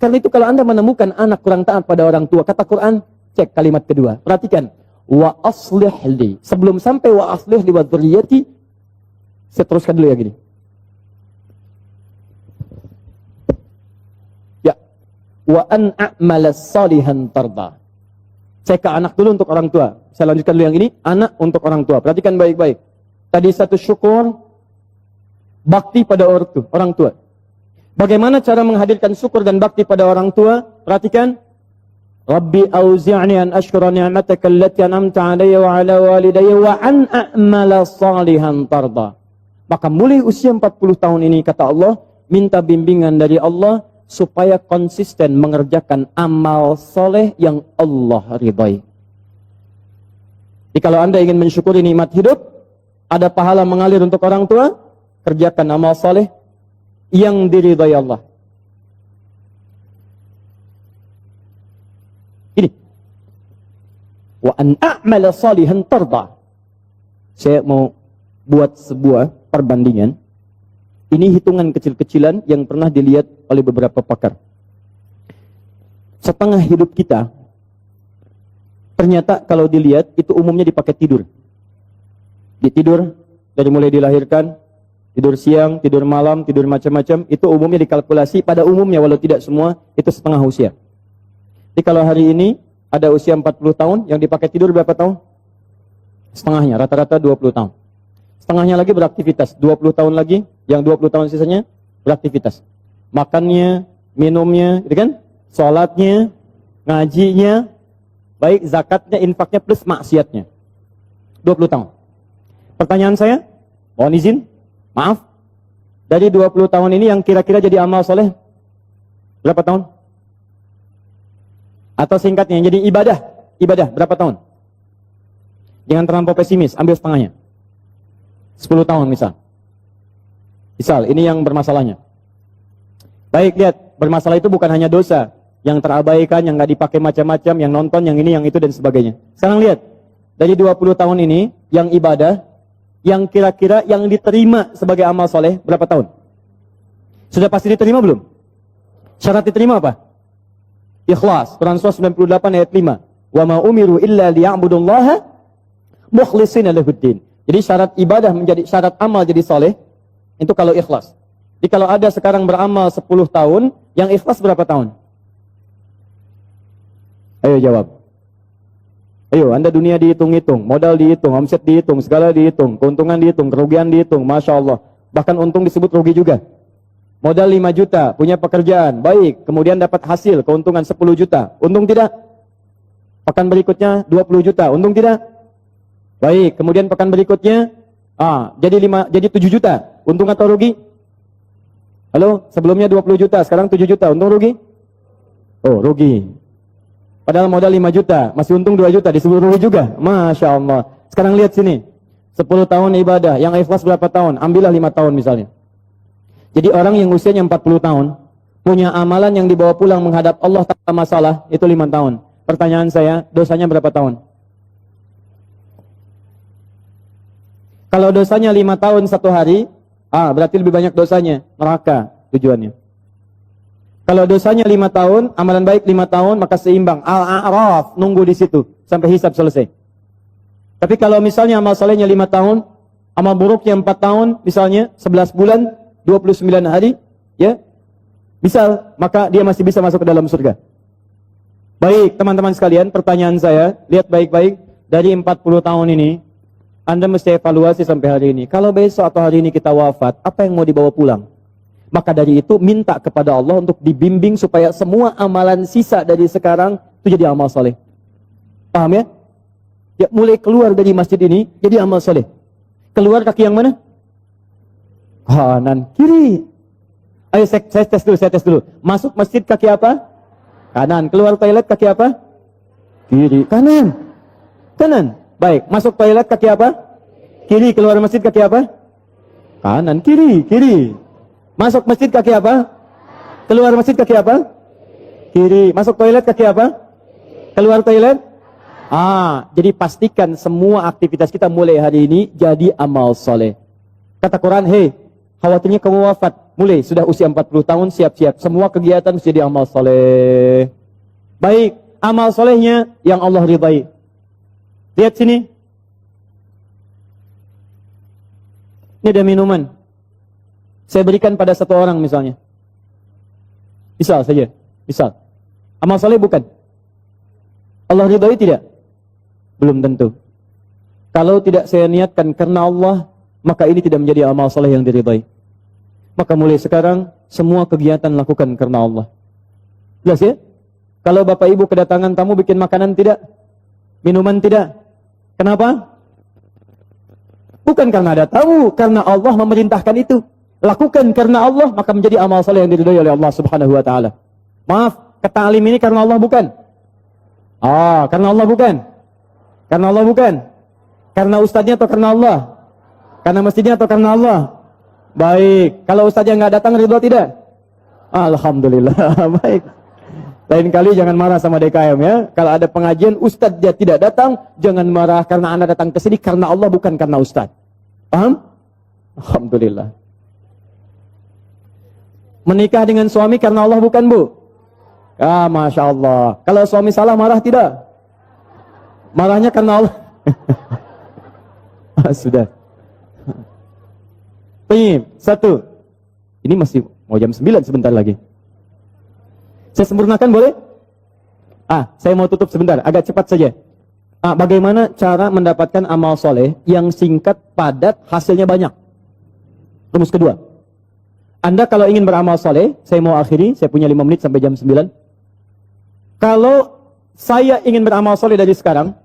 Karena itu kalau Anda menemukan anak kurang taat pada orang tua, kata Quran, cek kalimat kedua. Perhatikan. Wa aslih li. Sebelum sampai wa aslih li wa dzurriyyati, saya teruskan dulu ya gini. Ya. Wa an a'mala salihan tarda. Cek ke anak dulu untuk orang tua. Saya lanjutkan dulu yang ini, anak untuk orang tua. Perhatikan baik-baik. Tadi satu syukur, bakti pada orang tua. Bagaimana cara menghadirkan syukur dan bakti pada orang tua? Perhatikan. Rabbi auzi'ni an ashkura ni'mataka allati an'amta 'alayya wa 'ala walidayya wa an a'mala salihan tarda. Maka mulai usia 40 tahun ini kata Allah, minta bimbingan dari Allah supaya konsisten mengerjakan amal soleh yang Allah ridhai. Jadi kalau Anda ingin mensyukuri nikmat hidup, ada pahala mengalir untuk orang tua, kerjakan amal soleh yang diridhai Allah. Ini. Wa an a'mala salihan tarda. Saya mau buat sebuah perbandingan. Ini hitungan kecil-kecilan yang pernah dilihat oleh beberapa pakar. Setengah hidup kita, ternyata kalau dilihat, itu umumnya dipakai tidur. Tidur, dari mulai dilahirkan, tidur siang, tidur malam, tidur macam-macam, itu umumnya dikalkulasi, pada umumnya walau tidak semua, itu setengah usia. Jadi kalau hari ini, ada usia 40 tahun, yang dipakai tidur berapa tahun? Setengahnya, rata-rata 20 tahun. Setengahnya lagi beraktivitas, 20 tahun lagi, yang 20 tahun sisanya beraktivitas. Makannya, minumnya, gitu kan? Sholatnya, ngajinya, baik zakatnya, infaknya, plus maksiatnya. 20 tahun. Pertanyaan saya, mohon izin, maaf, dari 20 tahun ini yang kira-kira jadi amal soleh, berapa tahun? Atau singkatnya, yang jadi ibadah, berapa tahun? Jangan terlampau pesimis, ambil setengahnya. 10 tahun misal. Misal, ini yang bermasalahnya. Baik, lihat, bermasalah itu bukan hanya dosa, yang terabaikan, yang nggak dipakai macam-macam, yang nonton, yang ini, yang itu, dan sebagainya. Sekarang lihat, dari 20 tahun ini, yang ibadah, yang kira-kira yang diterima sebagai amal soleh, berapa tahun? Sudah pasti diterima belum? Syarat diterima apa? Ikhlas, Quran surah 98 ayat 5. Wa ma umiru illa liya'budullaha mukhlishina lahuddin. Jadi syarat ibadah menjadi syarat amal jadi soleh, itu kalau ikhlas. Jadi kalau ada sekarang beramal 10 tahun, yang ikhlas berapa tahun? Ayo jawab. Ayo, Anda dunia dihitung-hitung, modal dihitung, omset dihitung, segala dihitung, keuntungan dihitung, kerugian dihitung, Masya Allah. Bahkan untung disebut rugi juga. Modal 5 juta, punya pekerjaan, baik, kemudian dapat hasil, keuntungan 10 juta. Untung tidak? Pekan berikutnya 20 juta, untung tidak? Baik, kemudian pekan berikutnya, jadi 7 juta, untung atau rugi? Halo, sebelumnya 20 juta, sekarang 7 juta, untung rugi? Oh, rugi. Padahal modal 5 juta, masih untung 2 juta, disebut rugi juga. Masya Allah. Sekarang lihat sini, 10 tahun ibadah, yang ikhlas berapa tahun? Ambillah 5 tahun misalnya. Jadi orang yang usianya 40 tahun, punya amalan yang dibawa pulang menghadap Allah tanpa masalah, itu 5 tahun. Pertanyaan saya, dosanya berapa tahun? Kalau dosanya 5 tahun 1 hari, berarti lebih banyak dosanya, neraka tujuannya. Kalau dosanya 5 tahun, amalan baik 5 tahun, maka seimbang. Al-A'raf, nunggu di situ, sampai hisab selesai. Tapi kalau misalnya amal solehnya 5 tahun, amal buruknya 4 tahun, misalnya 11 bulan, 29 hari, ya, misal, maka dia masih bisa masuk ke dalam surga. Baik, teman-teman sekalian, pertanyaan saya, lihat baik-baik, dari 40 tahun ini, Anda mesti evaluasi sampai hari ini. Kalau besok atau hari ini kita wafat, apa yang mau dibawa pulang? Maka dari itu minta kepada Allah untuk dibimbing supaya semua amalan sisa dari sekarang itu jadi amal soleh. Paham ya? Ya, mulai keluar dari masjid ini jadi amal soleh. Keluar kaki yang mana? Kanan, kiri. Ayo saya tes dulu. Masuk masjid kaki apa? Kanan. Keluar toilet kaki apa? Kiri. Kanan. Baik. Masuk toilet kaki apa? Kiri. Keluar masjid kaki apa? Kanan. Kiri. Masuk masjid kaki apa? Keluar masjid kaki apa? Kiri. Masuk toilet kaki apa? Keluar toilet? Jadi pastikan semua aktivitas kita mulai hari ini jadi amal soleh. Kata Quran, hei, khawatirnya kamu wafat. Mulai, sudah usia 40 tahun, siap-siap. Semua kegiatan jadi amal soleh. Baik, amal solehnya yang Allah ridai. Lihat sini. Ini ada minuman. Saya berikan pada satu orang misalnya. Misal saja. Amal soleh bukan? Allah ridai tidak? Belum tentu. Kalau tidak saya niatkan karena Allah, maka ini tidak menjadi amal soleh yang diridai. Maka mulai sekarang, semua kegiatan lakukan karena Allah. Jelas ya? Kalau bapak ibu kedatangan tamu bikin makanan tidak? Minuman tidak? Kenapa? Bukan karena ada tamu, karena Allah memerintahkan itu. Lakukan karena Allah, maka menjadi amal soleh yang diridai oleh Allah subhanahu wa ta'ala. Maaf, ketalim ini karena Allah bukan? Karena Allah bukan? Karena Allah bukan? Karena ustadznya atau karena Allah? Karena masjidnya atau karena Allah? Baik. Kalau ustadznya nggak datang, ridho tidak? Alhamdulillah. Baik. Lain kali jangan marah sama DKM ya. Kalau ada pengajian, ustadz dia tidak datang, jangan marah karena anda datang ke sini karena Allah bukan karena ustadz. Paham? Alhamdulillah. Menikah dengan suami karena Allah bukan, Bu? Masya Allah. Kalau suami salah marah tidak? Marahnya karena Allah. Sudah. Baik, satu. Ini masih mau jam 9 sebentar lagi. Saya sempurnakan boleh? Saya mau tutup sebentar, agak cepat saja. Bagaimana cara mendapatkan amal soleh yang singkat, padat, hasilnya banyak? Rumus kedua. Anda kalau ingin beramal soleh, saya mau akhiri, saya punya 5 menit sampai jam 9. Kalau saya ingin beramal soleh dari sekarang,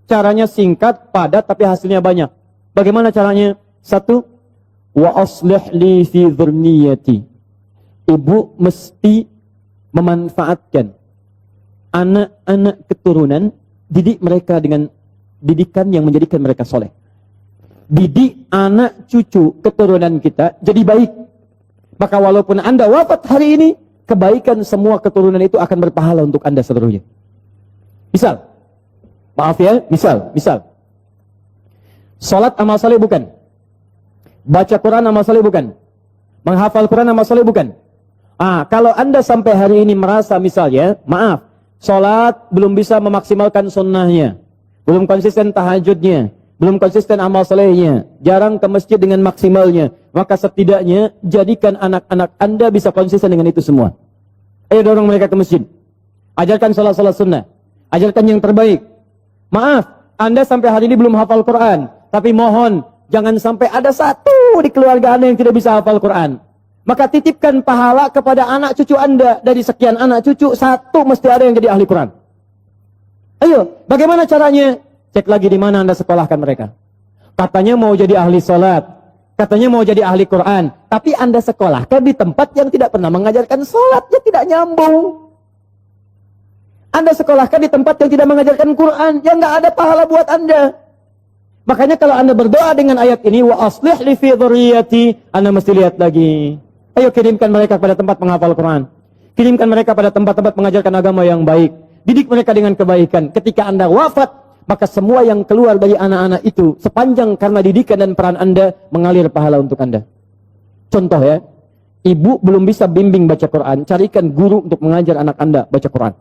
caranya singkat, padat, tapi hasilnya banyak. Bagaimana caranya? Satu, wa aslih li fi dzurniyyati. Ibu mesti memanfaatkan anak-anak keturunan, didik mereka dengan didikan yang menjadikan mereka soleh. Didik anak cucu keturunan kita jadi baik. Maka walaupun anda wafat hari ini, kebaikan semua keturunan itu akan berpahala untuk anda seterusnya. Misal, maaf ya, misal. Salat amal saleh bukan? Baca Quran amal saleh bukan? Menghafal Quran amal saleh bukan? Kalau anda sampai hari ini merasa misalnya, maaf, salat belum bisa memaksimalkan sunnahnya, belum konsisten tahajudnya, belum konsisten amal salehnya, jarang ke masjid dengan maksimalnya, maka setidaknya jadikan anak-anak anda bisa konsisten dengan itu semua. Ayo dorong mereka ke masjid. Ajarkan salat-salat sunnah. Ajarkan yang terbaik. Maaf, anda sampai hari ini belum hafal Quran. Tapi mohon, jangan sampai ada satu di keluarga anda yang tidak bisa hafal Quran. Maka titipkan pahala kepada anak cucu anda. Dari sekian anak cucu, satu mesti ada yang jadi ahli Quran. Ayo, bagaimana caranya? Cek lagi di mana anda sekolahkan mereka. Katanya mau jadi ahli salat. Katanya mau jadi ahli Quran. Tapi anda sekolahkan di tempat yang tidak pernah mengajarkan salat. Ya tidak nyambung. Anda sekolahkan di tempat yang tidak mengajarkan Quran. Yang nggak ada pahala buat anda. Makanya kalau anda berdoa dengan ayat ini, wa aslih li fi dzurriyyati, anda mesti lihat lagi. Ayo kirimkan mereka pada tempat menghafal Quran. Kirimkan mereka pada tempat-tempat mengajarkan agama yang baik. Didik mereka dengan kebaikan. Ketika anda wafat, maka semua yang keluar dari anak-anak itu, sepanjang karena didikan dan peran anda, mengalir pahala untuk anda. Contoh ya, ibu belum bisa bimbing baca Quran, carikan guru untuk mengajar anak anda baca Quran.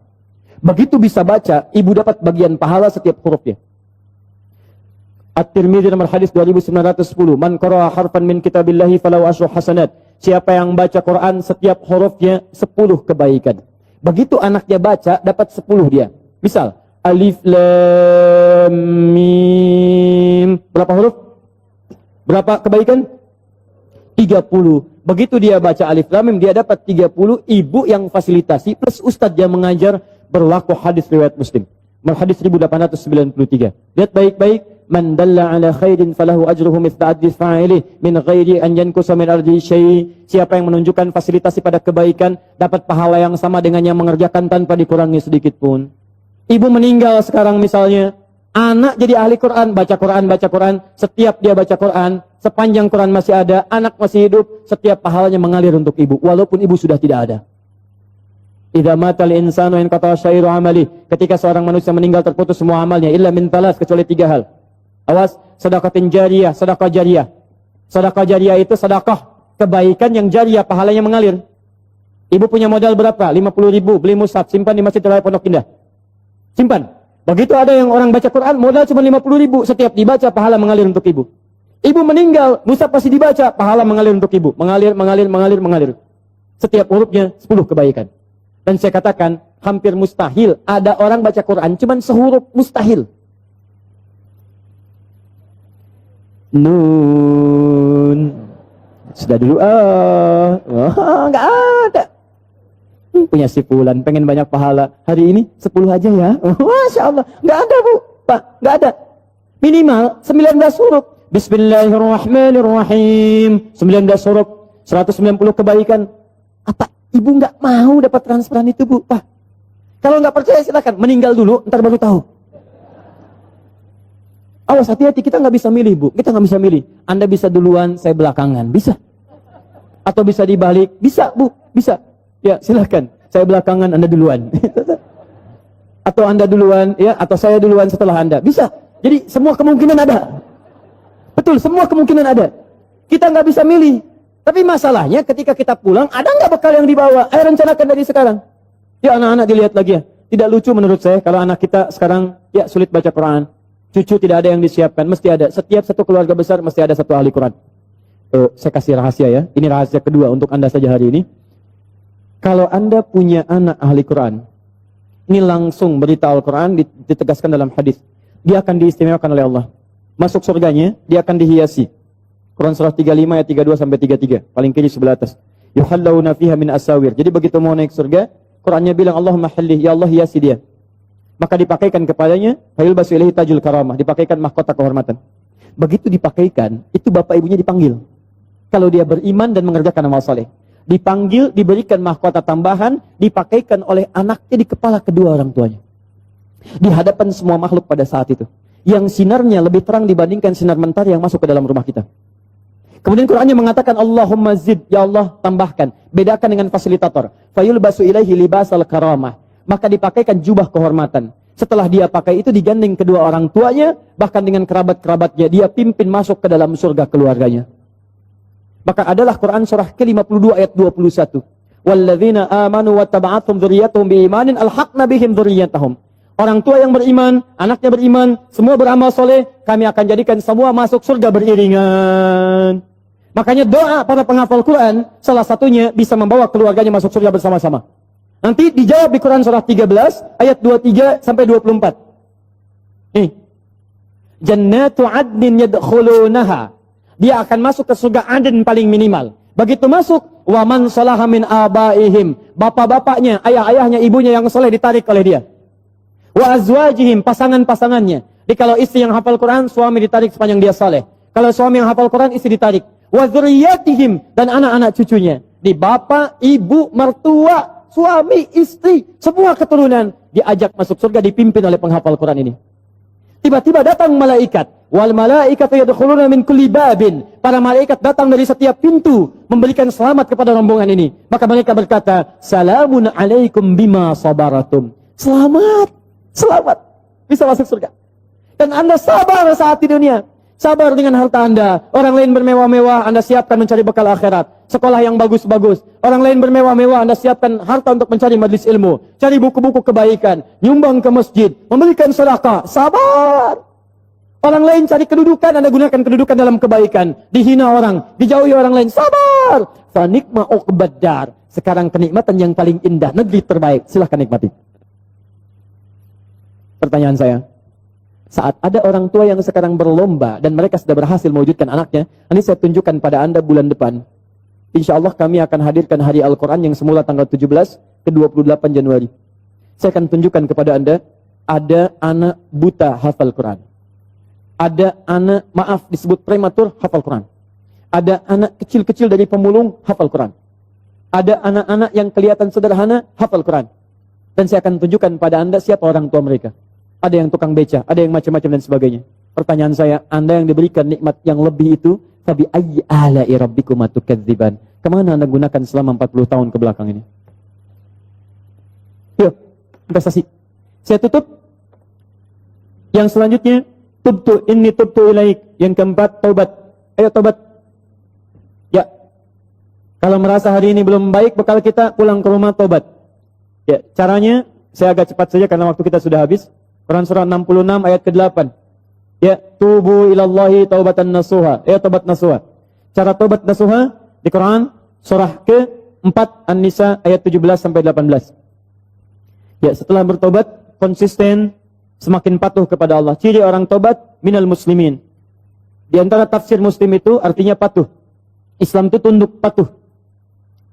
Begitu bisa baca, ibu dapat bagian pahala setiap hurufnya. At-Tirmidzi nomor hadis 2910. Man qara'a harfan min kitabillahi falahu asyru hasanat. Siapa yang baca Quran setiap hurufnya 10 kebaikan. Begitu anaknya baca dapat 10 dia. Misal alif lam mim. Berapa huruf? Berapa kebaikan? 30. Begitu dia baca alif lam mim, dia dapat 30, ibu yang fasilitasi plus ustadz yang mengajar, berlaku hadis riwayat Muslim. Hadis 1893. Lihat baik-baik, man dalla ala khairin falahu ajruhu mithla ajri fa'ilih min ghairi an yankusa min ardi syai'. Siapa yang menunjukkan fasilitasi pada kebaikan dapat pahala yang sama dengan yang mengerjakan tanpa dikurangi sedikit pun. Ibu meninggal sekarang misalnya, anak jadi ahli Quran, baca Quran, setiap dia baca Quran, sepanjang Quran masih ada, anak masih hidup, setiap pahalanya mengalir untuk ibu, walaupun ibu sudah tidak ada. Idza matal insanu in qata'a syairu amali. Ketika seorang manusia meninggal terputus semua amalnya, illa min talas, kecuali 3 hal. Awas, sedekatin jariyah, sedekah jariyah. Sedekah jariyah itu sedekah kebaikan yang jariyah, pahalanya mengalir. Ibu punya modal berapa? 50.000, beli mushaf, simpan di Masjid Raya Pondok Indah. Simpan. Begitu ada yang orang baca Quran, modal cuma 50.000, setiap dibaca pahala mengalir untuk ibu. Ibu meninggal, mushaf pasti dibaca, pahala mengalir untuk ibu. Mengalir. Setiap hurufnya 10 kebaikan. Dan saya katakan, hampir mustahil ada orang baca Quran cuma sehuruf, mustahil. Nun. Sudah dulu, nggak ada. Punya si Fulan, pengen banyak pahala. Hari ini 10 aja ya. Masya Allah. Nggak ada bu, Pak. Nggak ada. Minimal 19 huruf. Bismillahirrahmanirrahim. 19 huruf. 190 kebaikan. Apa ibu nggak mau dapat transferan itu bu, Pak? Kalau nggak percaya silakan. Meninggal dulu, ntar baru tahu. Awas, hati-hati. Kita nggak bisa milih bu. Kita nggak bisa milih. Anda bisa duluan, saya belakangan. Bisa. Atau bisa dibalik. Bisa bu, bisa. Ya, silakan. Saya belakangan, Anda duluan. Atau Anda duluan, ya, atau saya duluan setelah Anda. Bisa. Jadi semua kemungkinan ada. Betul, semua kemungkinan ada. Kita nggak bisa milih. Tapi masalahnya ketika kita pulang, ada nggak bekal yang dibawa? Ayo rencanakan dari sekarang. Ya anak-anak dilihat lagi ya. Tidak lucu menurut saya kalau anak kita sekarang ya sulit baca Quran. Cucu tidak ada yang disiapkan, mesti ada. Setiap satu keluarga besar mesti ada satu ahli Quran. Saya kasih rahasia ya. Ini rahasia kedua untuk Anda saja hari ini. Kalau Anda punya anak ahli Quran, ini langsung berita Al-Quran ditegaskan dalam hadis. Dia akan diistimewakan oleh Allah. Masuk surganya, dia akan dihiasi. Quran surah 35 ayat 32 sampai 33, paling kiri sebelah atas. Yuhallawna fiha min asawir. Jadi begitu mau naik surga, Qurannya bilang Allahumma hallih, ya Allah hiasi dia. Maka dipakaikan kepadanya, fayulbasu ilaihi tajul karamah, dipakaikan mahkota kehormatan. Begitu dipakaikan, itu bapak ibunya dipanggil. Kalau dia beriman dan mengerjakan amal saleh. Dipanggil, diberikan mahkota tambahan, dipakaikan oleh anaknya di kepala kedua orang tuanya. Di hadapan semua makhluk pada saat itu. Yang sinarnya lebih terang dibandingkan sinar mentari yang masuk ke dalam rumah kita. Kemudian Qurannya mengatakan, Allahumma zid, ya Allah tambahkan. Bedakan dengan fasilitator. Fayulbasu ilaihi libasal karamah. Maka dipakaikan jubah kehormatan. Setelah dia pakai itu digandeng kedua orang tuanya, bahkan dengan kerabat-kerabatnya. Dia pimpin masuk ke dalam surga keluarganya. Maka adalah Quran surah ke-52 ayat 21. Walladzina amanu wattaba'athum dzurriyyatuhum biimanin alhaqna bihim dzurriyyatahum. Orang tua yang beriman, anaknya beriman, semua beramal soleh, kami akan jadikan semua masuk surga beriringan. Makanya doa para penghafal Quran, salah satunya bisa membawa keluarganya masuk surga bersama-sama. Nanti dijawab di Quran surah 13 ayat 23 sampai 24. Nih. Jannatu 'adnin yadkhulunaha. Dia akan masuk ke surga Aden paling minimal. Begitu masuk, wa man salaha min abaihim. Bapak-bapaknya, ayah-ayahnya, ibunya yang soleh ditarik oleh dia. Wa azwajihim, pasangan-pasangannya. Jadi kalau istri yang hafal Quran, suami ditarik sepanjang dia soleh. Kalau suami yang hafal Quran, istri ditarik. Wa dzurriyyatihim, dan anak-anak cucunya. Di bapak, ibu, mertua, suami, istri, semua keturunan diajak masuk surga, dipimpin oleh penghafal Quran ini. Tiba-tiba datang malaikat. Wal malaikatu yadkhuluna min kulli babin. Para malaikat datang dari setiap pintu memberikan selamat kepada rombongan ini. Maka mereka berkata, "Salamun alaikum bima sabaratum." Selamat, selamat. Bisa masuk surga. Dan Anda sabar saat di dunia. Sabar dengan harta Anda. Orang lain bermewah-mewah, Anda siapkan mencari bekal akhirat. Sekolah yang bagus-bagus. Orang lain bermewah-mewah, Anda siapkan harta untuk mencari majlis ilmu. Cari buku-buku kebaikan. Nyumbang ke masjid. Memberikan sedekah. Sabar. Orang lain cari kedudukan, Anda gunakan kedudukan dalam kebaikan. Dihina orang. Dijauhi orang lain. Sabar. Fanikma uqbaddar. Sekarang kenikmatan yang paling indah. Negeri terbaik. Silahkan nikmati. Pertanyaan saya. Saat ada orang tua yang sekarang berlomba dan mereka sudah berhasil mewujudkan anaknya, nanti saya tunjukkan pada Anda bulan depan. insya Allah kami akan hadirkan hari Al-Quran yang semula tanggal 17 ke 28 Januari. Saya akan tunjukkan kepada Anda, ada anak buta hafal Quran. Ada anak, maaf disebut prematur, hafal Quran. Ada anak kecil-kecil dari pemulung, hafal Quran. Ada anak-anak yang kelihatan sederhana, hafal Quran. Dan saya akan tunjukkan pada Anda siapa orang tua mereka. Ada yang tukang beca, ada yang macam-macam dan sebagainya. Pertanyaan saya, Anda yang diberikan nikmat yang lebih itu, fabi ayyi ala'i rabbikuma tukadziban. Kemana Anda gunakan selama 40 tahun ke belakang ini? Yuk, investasi. Saya tutup. Yang selanjutnya, tubtu inni tubtu ilaik. Yang keempat, taubat. Ayo taubat. Ya. Kalau merasa hari ini belum baik, bekal kita pulang ke rumah taubat. Ya, caranya saya agak cepat saja karena waktu kita sudah habis. Quran surah 66 ayat ke-8. Ya, tubu ilallahi taubatan nasuha. Ya, taubat nasuha. Cara taubat nasuha di Quran surah ke-4 An-Nisa ayat 17 sampai 18. Ya, setelah bertobat konsisten, semakin patuh kepada Allah. Ciri orang tobat minal muslimin. Di antara tafsir muslim itu artinya patuh. Islam itu tunduk patuh.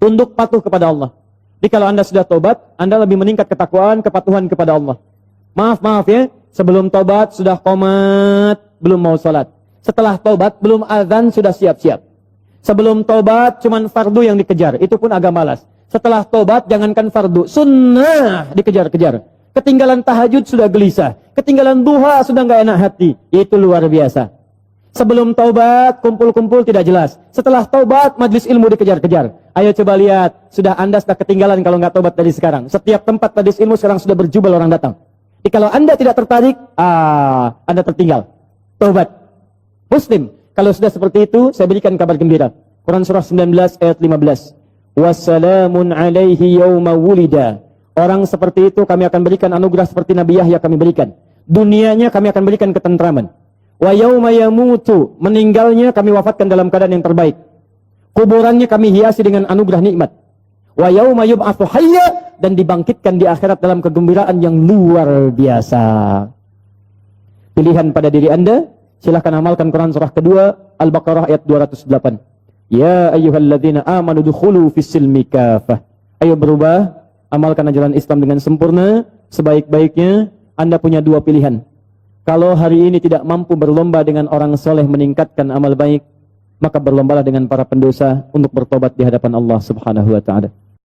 Tunduk patuh kepada Allah. Jadi kalau Anda sudah tobat, Anda lebih meningkat ketakwaan, kepatuhan kepada Allah. Maaf ya, sebelum tobat sudah qomat, belum mau salat. Setelah tobat belum azan sudah siap-siap. Sebelum tobat cuman fardu yang dikejar, itu pun agak malas. Setelah tobat jangankan fardu, sunnah dikejar-kejar. Ketinggalan tahajud sudah gelisah. Ketinggalan duha sudah nggak enak hati. Itu luar biasa. Sebelum taubat, kumpul-kumpul tidak jelas. Setelah taubat, majlis ilmu dikejar-kejar. Ayo coba lihat, Anda sudah ketinggalan kalau nggak taubat dari sekarang. Setiap tempat majlis ilmu sekarang sudah berjubel orang datang. Jadi kalau Anda tidak tertarik, Anda tertinggal. Taubat. Muslim, kalau sudah seperti itu, saya berikan kabar gembira. Quran surah 19 ayat 15. Wassalamun alaihi yawma wulida. Orang seperti itu kami akan berikan anugerah seperti Nabi Yahya kami berikan. Dunianya kami akan berikan ketentraman. Wa yauma yamutu, meninggalnya kami wafatkan dalam keadaan yang terbaik. Kuburannya kami hiasi dengan anugerah nikmat. Wa yauma yub'atsu hayya, dan dibangkitkan di akhirat dalam kegembiraan yang luar biasa. Pilihan pada diri Anda, silakan amalkan Quran surah kedua Al-Baqarah ayat 208. Ya ayyuhalladzina amanu dukhulu fis-silmi kafah. Ayo berubah, amalkan ajaran Islam dengan sempurna, sebaik-baiknya. Anda punya dua pilihan. Kalau hari ini tidak mampu berlomba dengan orang soleh meningkatkan amal baik, maka berlombalah dengan para pendosa untuk bertobat di hadapan Allah Subhanahu wa ta'ala.